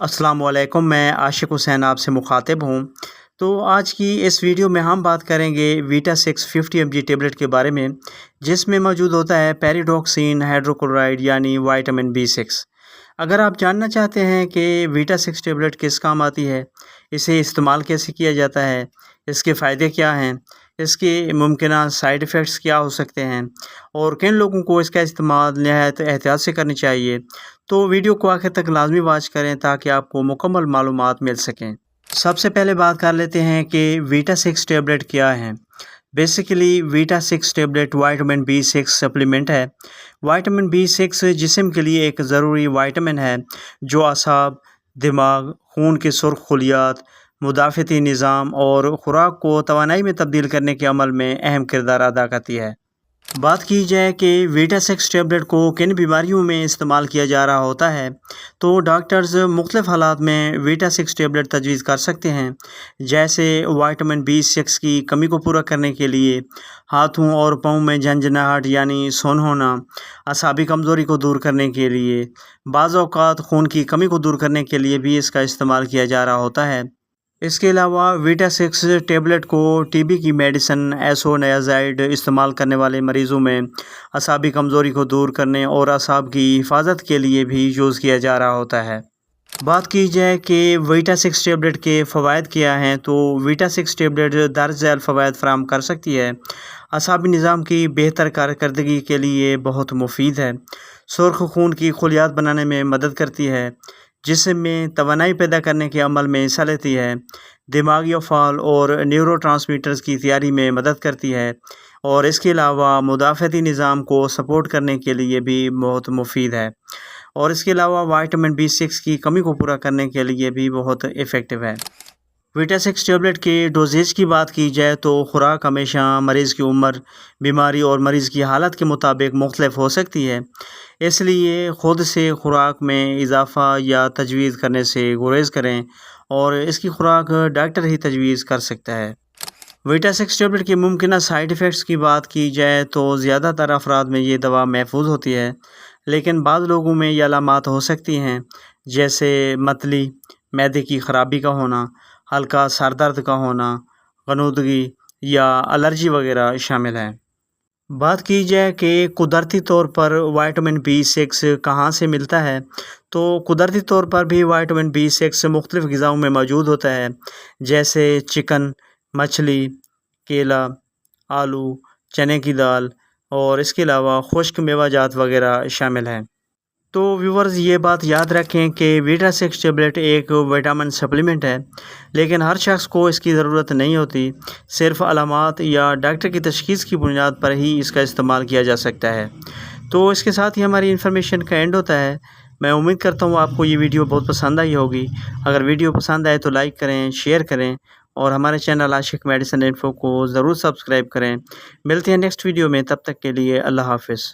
السلام علیکم، میں عاشق حسین آپ سے مخاطب ہوں۔ تو آج کی اس ویڈیو میں ہم بات کریں گے ویٹا 650 mg ٹیبلٹ کے بارے میں، جس میں موجود ہوتا ہے پیریڈوکسین ہائیڈروکلورائڈ یعنی وائٹامن B6۔ اگر آپ جاننا چاہتے ہیں کہ ویٹا 6 ٹیبلٹ کس کام آتی ہے، اسے استعمال کیسے کیا جاتا ہے، اس کے فائدے کیا ہیں، اس کے ممکنہ سائیڈ ایفیکٹس کیا ہو سکتے ہیں اور کن لوگوں کو اس کا استعمال نہایت احتیاط سے کرنی چاہیے، تو ویڈیو کو آخر تک لازمی واچ کریں تاکہ آپ کو مکمل معلومات مل سکیں۔ سب سے پہلے بات کر لیتے ہیں کہ ویٹا 6 ٹیبلٹ کیا ہے۔ Basically Vita 6 tablet vitamin B6 supplement ہے۔ وائٹامن B6 جسم کے لیے ایک ضروری وائٹامن ہے جو اعصاب، دماغ، خون کے سرخ خلیات، مدافعتی نظام اور خوراک کو توانائی میں تبدیل کرنے کے عمل میں اہم کردار ادا کرتی ہے۔ بات کی جائے کہ ویٹا 6 ٹیبلٹ کو کن بیماریوں میں استعمال کیا جا رہا ہوتا ہے، تو ڈاکٹرز مختلف حالات میں ویٹا 6 ٹیبلٹ تجویز کر سکتے ہیں، جیسے وائٹامن B6 کی کمی کو پورا کرنے کے لیے، ہاتھوں اور پاؤں میں جھنجھناہٹ یعنی سون ہونا، اعصابی کمزوری کو دور کرنے کے لیے، بعض اوقات خون کی کمی کو دور کرنے کے لیے بھی اس کا استعمال کیا جا رہا ہوتا ہے۔ اس کے علاوہ ویٹا 6 ٹیبلٹ کو ٹی بی کی میڈیسن ایسونیازائڈ استعمال کرنے والے مریضوں میں اعصابی کمزوری کو دور کرنے اور اعصاب کی حفاظت کے لیے بھی یوز کیا جا رہا ہوتا ہے۔ بات کی جائے کہ ویٹا 6 ٹیبلٹ کے فوائد کیا ہیں، تو ویٹا 6 ٹیبلٹ درج ذیل فوائد فراہم کر سکتی ہے۔ اعصابی نظام کی بہتر کارکردگی کے لیے بہت مفید ہے۔ سرخ خون کی خلیات بنانے میں مدد کرتی ہے۔ جسم میں توانائی پیدا کرنے کے عمل میں حصہ لیتی ہے۔ دماغی افعال اور نیورو ٹرانسمیٹرز کی تیاری میں مدد کرتی ہے، اور اس کے علاوہ مدافعتی نظام کو سپورٹ کرنے کے لیے بھی بہت مفید ہے، اور اس کے علاوہ وائٹامن B6 کی کمی کو پورا کرنے کے لیے بھی بہت ایفیکٹو ہے۔ ویٹا 6 ٹیبلٹ کے ڈوزیج کی بات کی جائے تو خوراک ہمیشہ مریض کی عمر، بیماری اور مریض کی حالت کے مطابق مختلف ہو سکتی ہے، اس لیے خود سے خوراک میں اضافہ یا تجویز کرنے سے گریز کریں، اور اس کی خوراک ڈاکٹر ہی تجویز کر سکتا ہے۔ ویٹا 6 ٹیبلٹ کے ممکنہ سائیڈ ایفیکٹس کی بات کی جائے تو زیادہ تر افراد میں یہ دوا محفوظ ہوتی ہے، لیکن بعض لوگوں میں یہ علامات ہو سکتی ہیں، جیسے متلی، معدے کی خرابی کا ہونا، ہلکا سر درد کا ہونا، غنودگی یا الرجی وغیرہ شامل ہیں۔ بات کی جائے کہ قدرتی طور پر وائٹامن B6 کہاں سے ملتا ہے، تو قدرتی طور پر بھی وائٹامن B6 مختلف غذاؤں میں موجود ہوتا ہے، جیسے چکن، مچھلی، کیلا، آلو، چنے کی دال، اور اس کے علاوہ خشک میوہ جات وغیرہ شامل ہیں۔ تو ویورز یہ بات یاد رکھیں کہ ویٹا 6 ٹیبلٹ ایک وٹامن سپلیمنٹ ہے، لیکن ہر شخص کو اس کی ضرورت نہیں ہوتی۔ صرف علامات یا ڈاکٹر کی تشخیص کی بنیاد پر ہی اس کا استعمال کیا جا سکتا ہے۔ تو اس کے ساتھ ہی ہماری انفارمیشن کا اینڈ ہوتا ہے۔ میں امید کرتا ہوں آپ کو یہ ویڈیو بہت پسند آئی ہوگی۔ اگر ویڈیو پسند آئے تو لائک کریں، شیئر کریں، اور ہمارے چینل عاشق میڈیسن انفو کو ضرور سبسکرائب کریں۔ ملتے ہیں نیکسٹ ویڈیو میں، تب تک کے لیے اللہ حافظ۔